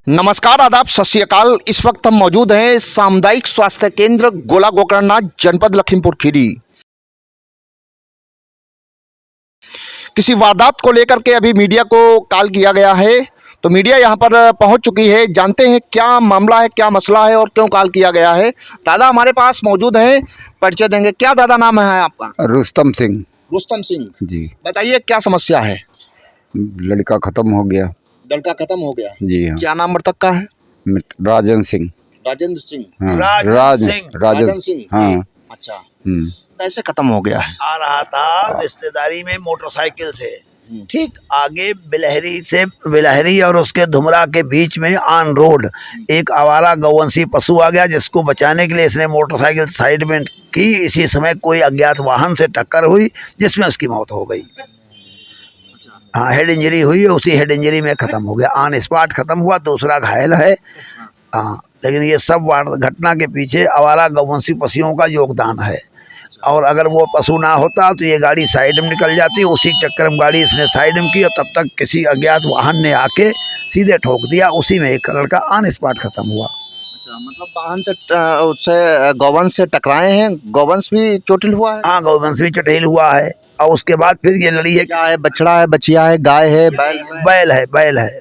नमस्कार, आदाब, सत श्री अकाल। इस वक्त हम मौजूद हैं सामुदायिक स्वास्थ्य केंद्र गोला गोकर्ण, जनपद लखीमपुर खीरी। किसी वारदात को लेकर के अभी मीडिया को कॉल किया गया है, तो मीडिया यहां पर पहुंच चुकी है। जानते हैं क्या मामला है, क्या मसला है और क्यों कॉल किया गया है। दादा हमारे पास मौजूद हैं, परिचय देंगे। क्या दादा नाम है आपका? रुस्तम सिंह रुस्तम सिंह जी। बताइए क्या समस्या है? लड़का खत्म हो गया। लड़का खत्म हो गया जी हाँ। क्या नाम मृतक का है? राजन सिंह। राजेंद्र सिंह। हाँ। राजन सिंह। हाँ। अच्छा, कैसे खत्म हो गया है? आ रहा था रिश्तेदारी में मोटरसाइकिल से, ठीक आगे बिलहरी और उसके धुमरा के बीच में ऑन रोड एक आवारा गौवंशी पशु आ गया, जिसको बचाने के लिए इसने मोटरसाइकिल साइड में की। इसी समय कोई अज्ञात वाहन से टक्कर हुई, जिसमें उसकी मौत हो गई। हाँ, हेड इंजरी हुई, उसी हेड इंजरी में ख़त्म हो गया, ऑन स्पॉट ख़त्म हुआ। दूसरा घायल है। हाँ, लेकिन ये सब घटना के पीछे आवारा गौवंशी पशुओं का योगदान है। और अगर वो पशु ना होता तो ये गाड़ी साइड में निकल जाती। उसी चक्कर में गाड़ी इसने साइड में की और तब तक किसी अज्ञात वाहन ने आके सीधे ठोक दिया। उसी में एक लड़का ऑन स्पॉट खत्म हुआ। अच्छा, मतलब वाहन से उससे गौवंश से टकराए हैं। गौवंश भी चोटिल हुआ है? हाँ, गौवंश भी चोटिल हुआ है। और उसके बाद फिर ये लड़ी है। क्या है? बछड़ा है, बछिया है, गाय है, बैल है? बैल है।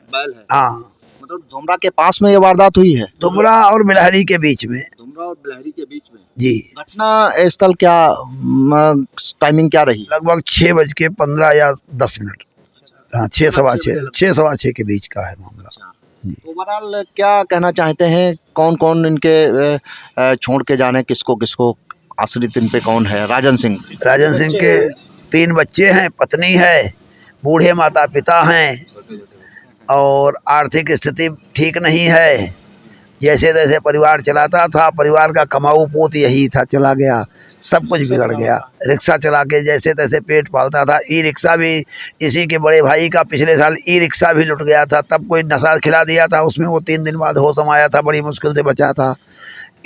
हाँ, मतलब धुमरा के पास में ये वारदात हुई है? धुमरा और बिलहरी के बीच में। धुमरा और बिलहरी के बीच में जी। घटना स्थल क्या टाइमिंग क्या रही? लगभग 6:15 या 10 मिनट। हाँ, 6:15 के बीच का है मामला। ओवरऑल क्या कहना चाहते हैं? कौन कौन इनके छोड़ के जाने, किसको किसको आश्रित इन पे कौन है? राजन सिंह के 3 बच्चे हैं, पत्नी है, बूढ़े माता पिता हैं और आर्थिक स्थिति ठीक नहीं है। जैसे तैसे परिवार चलाता था, परिवार का कमाऊ पूत यही था, चला गया, सब कुछ बिगड़ गया। रिक्शा चला के जैसे तैसे पेट पालता था। ई रिक्शा भी इसी के बड़े भाई का पिछले साल ई रिक्शा भी लुट गया था। तब कोई नशा खिला दिया था, उसमें वो 3 दिन बाद होश आया था, बड़ी मुश्किल से बचा था।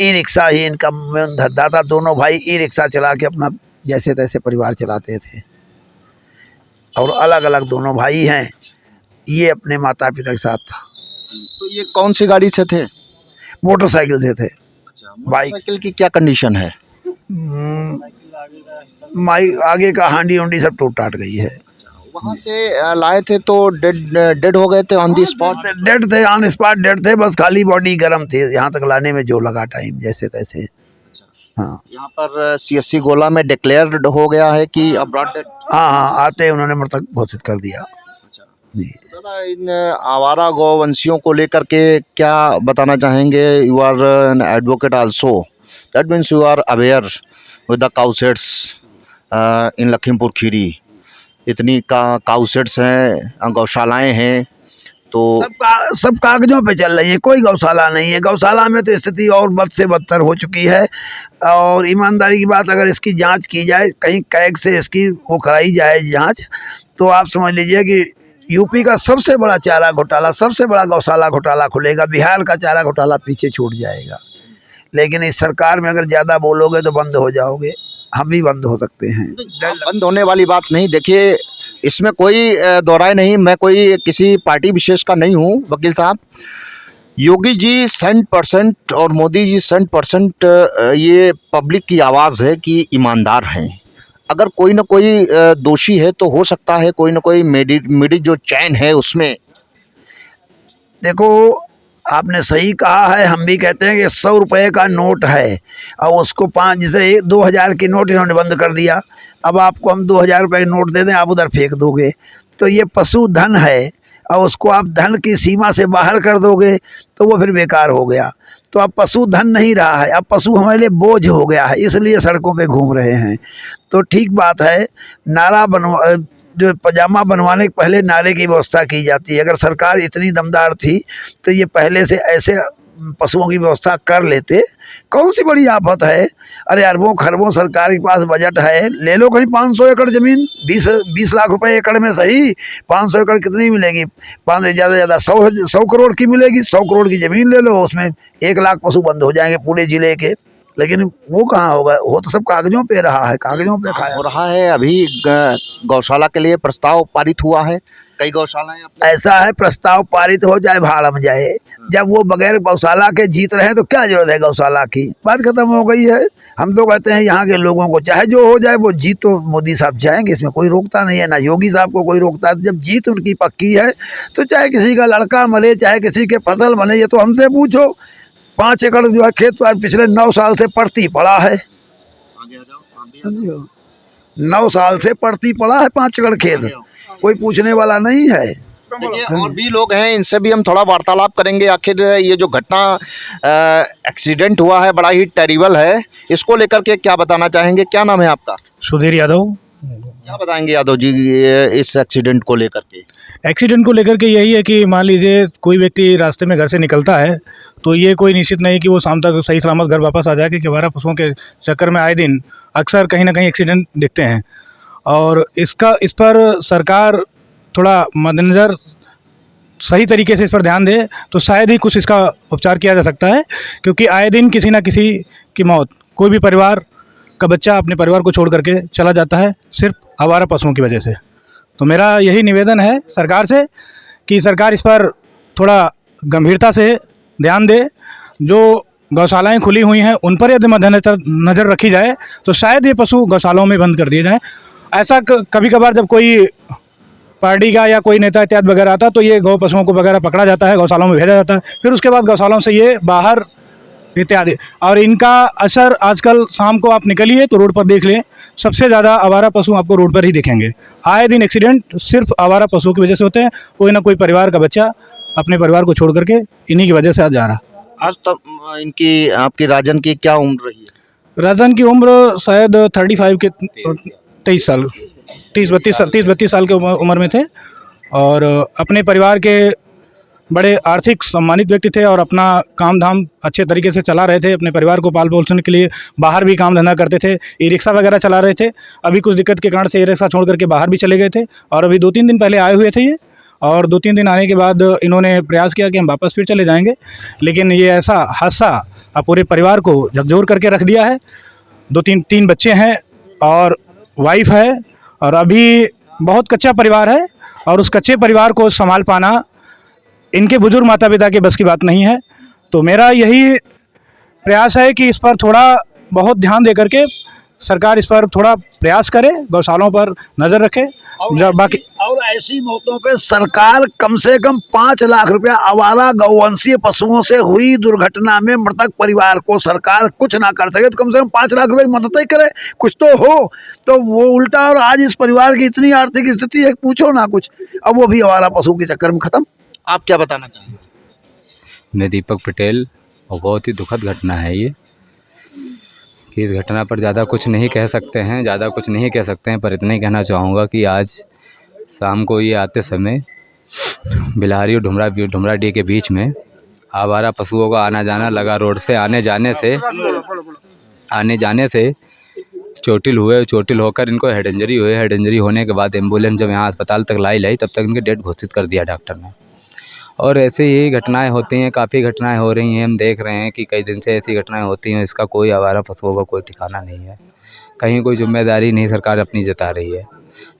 ई रिक्शा ही इनका धंधा था। दोनों भाई ई रिक्शा चला के अपना जैसे तैसे परिवार चलाते थे और अलग अलग दोनों भाई हैं। ये अपने माता पिता के साथ था। तो ये कौन सी गाड़ी से थे? मोटरसाइकिल से थे। अच्छा, मोटरसाइकिल की क्या कंडीशन है? आगे का हांडी उंडी सब टूट टाट गई है। वहाँ से लाए थे तो डेड हो गए थे ऑन दी स्पॉट? डेड थे, ऑन स्पॉट डेड थे, बस खाली बॉडी गर्म थी। यहाँ तक लाने में जो लगा टाइम जैसे तैसे। हाँ, यहाँ पर CSC गोला में डिक्लेयर्ड हो गया है कि अब्रॉड डेड? हाँ, आते ही उन्होंने मृतक घोषित कर दिया। जी। दादा, इन आवारा गौवंशियों को लेकर के क्या बताना चाहेंगे? You are an advocate also, that means you are aware with the cow sheds in Lakhimpur Kheri. इतनी काउ शेड्स हैं, गौशालाएं हैं, तो सब कागजों पे चल रही है, कोई गौशाला नहीं है। गौशाला में तो स्थिति और बद से बदतर हो चुकी है। और ईमानदारी की बात, अगर इसकी जांच की जाए, कहीं कैग से इसकी वो कराई जाए जांच, तो आप समझ लीजिए कि यूपी का सबसे बड़ा चारा घोटाला, सबसे बड़ा गौशाला घोटाला खुलेगा। बिहार का चारा घोटाला पीछे छूट जाएगा। लेकिन इस सरकार में अगर ज़्यादा बोलोगे तो बंद हो जाओगे। हम भी बंद हो सकते हैं। बंद होने वाली बात नहीं। देखिए, इसमें कोई दोहराए नहीं। मैं कोई किसी पार्टी विशेष का नहीं हूँ वकील साहब। योगी जी 100% और मोदी जी 100% ये पब्लिक की आवाज़ है कि ईमानदार हैं। अगर कोई ना कोई दोषी है तो हो सकता है कोई ना कोई मिडी जो चैन है उसमें। देखो, आपने सही कहा है। हम भी कहते हैं कि 100 रुपये का नोट है और उसको 5 जैसे 2000 की नोट इन्होंने बंद कर दिया। अब आपको हम 2000 रुपये का नोट दे दें, आप उधर फेंक दोगे, तो ये पशु धन है और उसको आप धन की सीमा से बाहर कर दोगे तो वो फिर बेकार हो गया। तो अब पशु धन नहीं रहा है, अब पशु हमारे लिए बोझ हो गया है, इसलिए सड़कों पे घूम रहे हैं। तो ठीक बात है, नारा जो पजामा बनवाने के पहले नारे की व्यवस्था की जाती है। अगर सरकार इतनी दमदार थी तो ये पहले से ऐसे पशुओं की व्यवस्था कर लेते। कौन सी बड़ी आफत है? अरे अरबों खरबों सरकार के पास बजट है, ले लो कहीं 500 एकड़ ज़मीन, 20 लाख रुपए एकड़ में सही। 500 एकड़ कितनी मिलेगी? 5 ज़्यादा ज़्यादा 100 करोड़ की मिलेगी। 100 करोड़ की ज़मीन ले लो, उसमें 1 लाख पशु बंद हो जाएंगे पूरे ज़िले के। लेकिन वो कहाँ होगा, वो तो सब कागजों पे रहा है, कागजों पे खाया। हो रहा है। अभी गौशाला के लिए प्रस्ताव पारित हुआ है, कई गौशालाएं अपने ऐसा है, प्रस्ताव पारित हो जाए भाड़ में जाए, जब वो बगैर गौशाला के जीत रहे हैं तो क्या जरूरत है गौशाला की, बात खत्म हो गई है। हम तो कहते हैं यहाँ के लोगों को चाहे जो हो जाए, वो जीत तो मोदी साहब जाएंगे, इसमें कोई रोकता नहीं है, ना योगी साहब को कोई रोकता है। जब जीत उनकी पक्की है तो चाहे किसी का लड़का मरे, चाहे किसी के फसल बने, ये तो हमसे पूछो। 5 एकड़ जो है खेत तो आज पिछले 9 साल से पड़ती पड़ा है, आगे आ जाओ, आप भी आ जाओ। 9 साल से पड़ती पड़ा है 5 एकड़ खेत, कोई पूछने वाला नहीं है। देखिए और भी लोग हैं, इनसे भी हम थोड़ा वार्तालाप करेंगे। आखिर ये जो घटना एक्सीडेंट हुआ है बड़ा ही टेरिबल है, इसको लेकर के क्या बताना चाहेंगे? क्या नाम है आपका? सुधीर यादव। क्या बताएंगे यादव जी इस एक्सीडेंट को लेकर के? एक्सीडेंट को लेकर के यही है कि मान लीजिए कोई व्यक्ति रास्ते में घर से निकलता है तो ये कोई निश्चित नहीं कि वो शाम तक सही सलामत घर वापस आ जाए, क्योंकि आवारा पशुओं के चक्कर में आए दिन अक्सर कहीं ना कहीं एक्सीडेंट दिखते हैं। और इस पर सरकार थोड़ा मद्देनज़र सही तरीके से इस पर ध्यान दे तो शायद ही कुछ इसका उपचार किया जा सकता है, क्योंकि आए दिन किसी ना किसी की मौत, कोई भी परिवार का बच्चा अपने परिवार को छोड़ करके चला जाता है सिर्फ आवारा पशुओं की वजह से। तो मेरा यही निवेदन है सरकार से कि सरकार इस पर थोड़ा गंभीरता से ध्यान दे। जो गौशालाएं खुली हुई हैं उन पर यदि नज़र रखी जाए तो शायद ये पशु गौशालाओं में बंद कर दिए जाएँ। ऐसा कभी कभार जब कोई पार्टी का या कोई नेता इत्यादि वगैरह आता तो ये गौ पशुओं को वगैरह पकड़ा जाता है, गौशालाओं में भेजा जाता है, फिर उसके बाद गौशालाओं से ये बाहर इत्यादि। और इनका असर आजकल शाम को आप निकलिए तो रोड पर देख लें, सबसे ज़्यादा आवारा पशु आपको रोड पर ही दिखेंगे। आए दिन एक्सीडेंट सिर्फ आवारा पशुओं की वजह से होते हैं। कोई ना कोई परिवार का बच्चा अपने परिवार को छोड़ करके इन्हीं की वजह से आज जा रहा। आज तक इनकी आपकी राजन की क्या उम्र रही है? राजन की उम्र शायद 35 के 23 साल 30-32 साल के उम्र में थे, और अपने परिवार के बड़े आर्थिक सम्मानित व्यक्ति थे और अपना काम धाम अच्छे तरीके से चला रहे थे। अपने परिवार को पाल पोषण के लिए बाहर भी काम धंधा करते थे, ई रिक्शा वगैरह चला रहे थे। अभी कुछ दिक्कत के कारण से ई रिक्शा छोड़ करके बाहर भी चले गए थे, और अभी 2-3 दिन पहले आए हुए थे ये, और 2-3 दिन आने के बाद इन्होंने प्रयास किया कि हम वापस फिर चले जाएंगे, लेकिन ये ऐसा हादसा अब पूरे परिवार को झकझोर करके रख दिया है। 2-3 बच्चे हैं और वाइफ है, और अभी बहुत कच्चा परिवार है, और उस कच्चे परिवार को संभाल पाना इनके बुजुर्ग माता पिता के बस की बात नहीं है। तो मेरा यही प्रयास है कि इस पर थोड़ा बहुत ध्यान दे करके सरकार इस पर थोड़ा प्रयास करे, गौशालाओं पर नज़र रखे। और ऐसी मौतों पे सरकार कम से कम 5 लाख रुपया आवारा गौवंशीय पशुओं से हुई दुर्घटना में मृतक परिवार को सरकार कुछ ना कर सके तो कम से कम 5 लाख रुपए की मदद ही करे, कुछ तो हो। तो वो उल्टा, और आज इस परिवार की इतनी आर्थिक स्थिति है पूछो ना कुछ, अब वो भी आवारा पशु के चक्कर में खत्म। आप क्या बताना चाहेंगे? मैं दीपक पटेल, और बहुत ही दुखद घटना है ये, कि इस घटना पर ज़्यादा कुछ नहीं कह सकते हैं, पर इतना ही कहना चाहूँगा कि आज शाम को ये आते समय बिलाहरी और ढुमराडीह के बीच में आवारा पशुओं का आना जाना लगा। रोड से आने जाने से चोटिल होकर इनको हेड इंजरी हुई। हेड इंजरी होने के बाद एम्बुलेंस जब यहाँ अस्पताल तक लाई तब तक इनके डेड घोषित कर दिया डॉक्टर ने। और ऐसे ही घटनाएं होती हैं, काफ़ी घटनाएं हो रही हैं, हम देख रहे हैं कि कई दिन से ऐसी घटनाएं होती हैं। इसका कोई आवारा पशुओं का कोई ठिकाना नहीं है, कहीं कोई जिम्मेदारी नहीं सरकार अपनी जता रही है,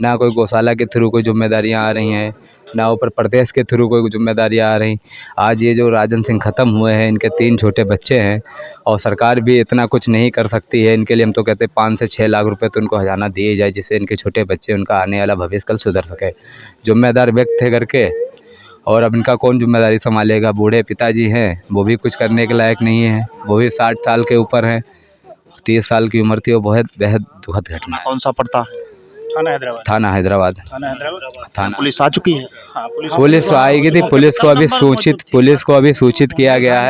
ना कोई गौशाला के थ्रू कोई जिम्मेदारियां आ रही हैं, ना ऊपर प्रदेश के थ्रू कोई जिम्मेदारियां आ रही। आज ये जो राजन सिंह ख़त्म हुए हैं, इनके 3 छोटे बच्चे हैं, और सरकार भी इतना कुछ नहीं कर सकती है इनके लिए। हम तो कहते हैं 5 से 6 लाख रुपए तो उनको हज़ाना दिए जाए, जिससे इनके छोटे बच्चे, उनका आने वाला भविष्य कल सुधर सके। जिम्मेदार व्यक्ति थे करके, और अब इनका कौन जिम्मेदारी संभालेगा? बूढ़े पिताजी हैं, वो भी कुछ करने के लायक नहीं है, वो भी 60 साल के ऊपर हैं, 30 साल की उम्र थी। वो बहुत बेहद दुखद घटना है। कौन सा पड़ता है? थाना हैदराबाद। थाना पुलिस आ चुकी है? हाँ, पुलिस आएगी थी। पुलिस को अभी सूचित किया गया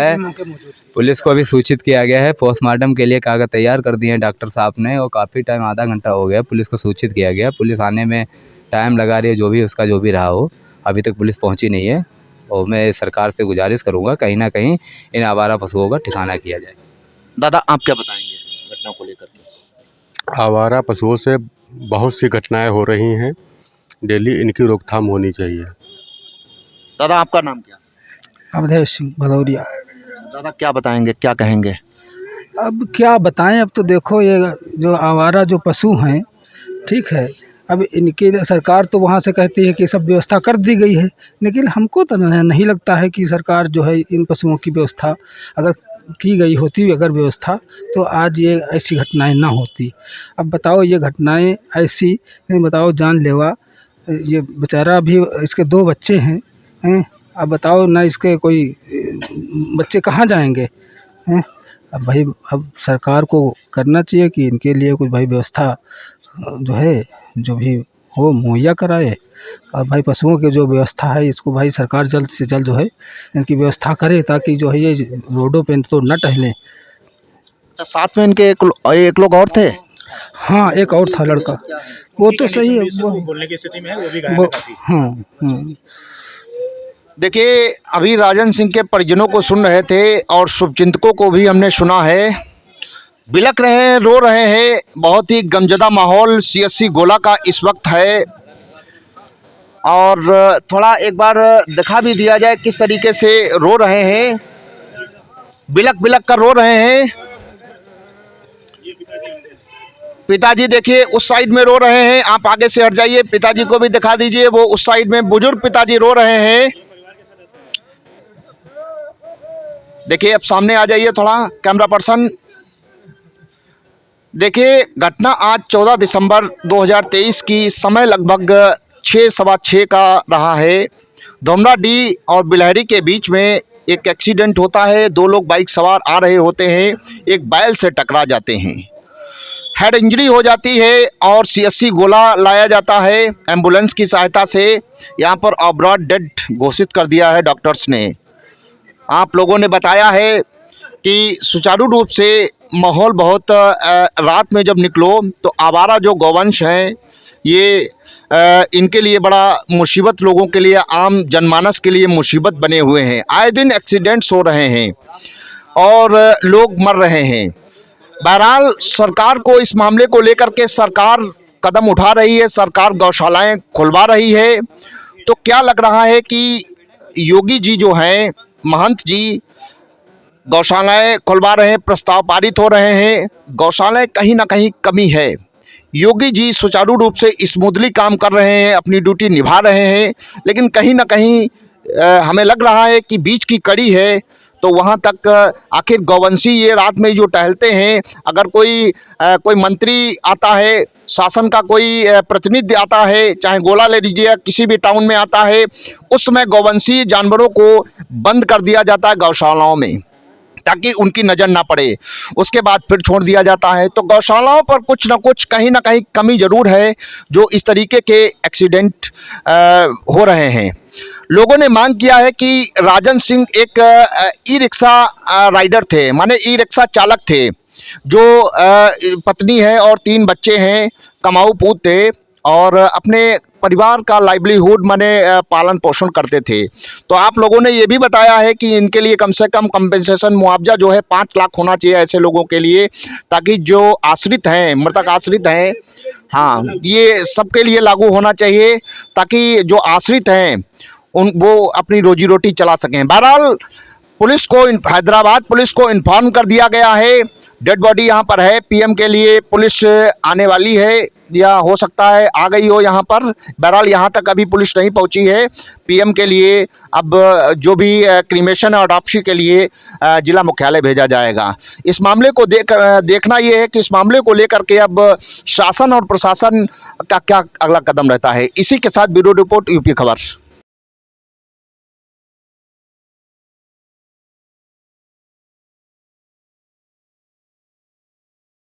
है। पोस्टमार्टम के लिए कागज तैयार कर दिए हैं डॉक्टर साहब ने, और काफ़ी टाइम, आधा घंटा हो गया, पुलिस को सूचित किया गया। पुलिस आने में टाइम लगा रही है, जो भी रहा हो, अभी तक पुलिस पहुंची नहीं है। और मैं सरकार से गुजारिश करूंगा कहीं ना कहीं इन आवारा पशुओं का ठिकाना किया जाए। दादा आप क्या बताएंगे घटना को लेकर के? आवारा पशुओं से बहुत सी घटनाएं हो रही हैं, डेली इनकी रोकथाम होनी चाहिए। दादा आपका नाम क्या? अवधेश सिंह भदौरिया। दादा क्या बताएंगे, क्या कहेंगे? अब क्या बताएं, अब तो देखो ये जो आवारा जो पशु हैं, ठीक है, अब इनके लिए सरकार तो वहाँ से कहती है कि सब व्यवस्था कर दी गई है, लेकिन हमको तो नहीं लगता है कि सरकार जो है इन पशुओं की व्यवस्था अगर की गई होती, अगर व्यवस्था, तो आज ये ऐसी घटनाएं ना होती। अब बताओ ये घटनाएं ऐसी, बताओ जानलेवा, ये बेचारा अभी इसके 2 बच्चे हैं, अब बताओ ना इसके कोई बच्चे कहाँ जाएंगे हैं। अब भाई अब सरकार को करना चाहिए कि इनके लिए कुछ भाई व्यवस्था जो है जो भी हो मुहैया कराए। और भाई पशुओं की जो व्यवस्था है इसको भाई सरकार जल्द से जल्द जो है इनकी व्यवस्था करे, ताकि जो है ये रोडों पे तो न टहलें। अच्छा, साथ में इनके एक लोग और थे? हाँ, एक और था लड़का, वो तो सही है, वो बोलने की स्थिति में है, वो भी घायल वो है काफी। हाँ। देखिए, अभी राजन सिंह के परिजनों को सुन रहे थे और शुभचिंतकों को भी हमने सुना है, बिलख रहे हैं, रो रहे हैं। बहुत ही गमजदा माहौल सीएससी गोला का इस वक्त है। और थोड़ा एक बार दिखा भी दिया जाए किस तरीके से रो रहे हैं, बिलख बिलख कर रो रहे हैं। पिताजी देखिए उस साइड में रो रहे हैं, आप आगे से हट जाइए, पिताजी को भी दिखा दीजिए, वो उस साइड में बुजुर्ग पिताजी रो रहे हैं। देखिए अब सामने आ जाइए थोड़ा कैमरा पर्सन। देखिए घटना आज 14 दिसंबर 2023 की समय लगभग 6:15 का रहा है। धोमराडीह और बिलहरी के बीच में एक एक्सीडेंट होता है। 2 लोग बाइक सवार आ रहे होते हैं, एक बैल से टकरा जाते हैं, हेड इंजरी हो जाती है और सीएससी गोला लाया जाता है एम्बुलेंस की सहायता से। यहाँ पर अब्रॉड डेड घोषित कर दिया है डॉक्टर्स ने। आप लोगों ने बताया है कि सुचारू रूप से माहौल बहुत रात में जब निकलो तो आवारा जो गौवंश हैं ये इनके लिए बड़ा मुसीबत, लोगों के लिए, आम जनमानस के लिए मुसीबत बने हुए हैं। आए दिन एक्सीडेंट्स हो रहे हैं और लोग मर रहे हैं। बहरहाल सरकार को इस मामले को लेकर के सरकार कदम उठा रही है, सरकार गौशालाएं खुलवा रही है। तो क्या लग रहा है कि योगी जी जो हैं, महंत जी गौशालाएं खुलवा रहे हैं, प्रस्ताव पारित हो रहे हैं। गौशालाएं कहीं ना कहीं कमी है। योगी जी सुचारू रूप से स्मूथली काम कर रहे हैं, अपनी ड्यूटी निभा रहे हैं, लेकिन कहीं ना कहीं हमें लग रहा है कि बीच की कड़ी है। तो वहाँ तक आखिर गौवंशी ये रात में जो टहलते हैं, अगर कोई मंत्री आता है, शासन का कोई प्रतिनिधि आता है, चाहे गोला ले लीजिए, किसी भी टाउन में आता है, उस समय गौवंशी जानवरों को बंद कर दिया जाता है गौशालाओं में ताकि उनकी नज़र ना पड़े, उसके बाद फिर छोड़ दिया जाता है। तो गौशालाओं पर कुछ ना कुछ कहीं ना कहीं कमी ज़रूर है, जो इस तरीके के एक्सीडेंट हो रहे हैं। लोगों ने मांग किया है कि राजन सिंह एक ई रिक्शा राइडर थे, माने ई रिक्शा चालक थे, जो पत्नी है और 3 बच्चे हैं, कमाऊ पूत थे और अपने परिवार का लाइवलीहुड माने पालन पोषण करते थे। तो आप लोगों ने ये भी बताया है कि इनके लिए कम से कम कंपेंसेशन मुआवजा जो है 5 लाख होना चाहिए ऐसे लोगों के लिए, ताकि जो आश्रित हैं, मृतक आश्रित हैं, हाँ, ये सबके लिए लागू होना चाहिए, ताकि जो आश्रित हैं वो अपनी रोजी रोटी चला सकें। बहरहाल पुलिस को, हैदराबाद पुलिस को इन्फॉर्म कर दिया गया है, डेड बॉडी यहाँ पर है। पीएम के लिए पुलिस आने वाली है या हो सकता है आ गई हो यहाँ पर। बहरहाल यहाँ तक अभी पुलिस नहीं पहुँची है। पीएम के लिए अब जो भी क्रीमेशन और ऑटोप्सी के लिए जिला मुख्यालय भेजा जाएगा। इस मामले को देखना ये है कि इस मामले को लेकर के अब शासन और प्रशासन का क्या अगला कदम रहता है। इसी के साथ ब्यूरो रिपोर्ट यूपी खबर।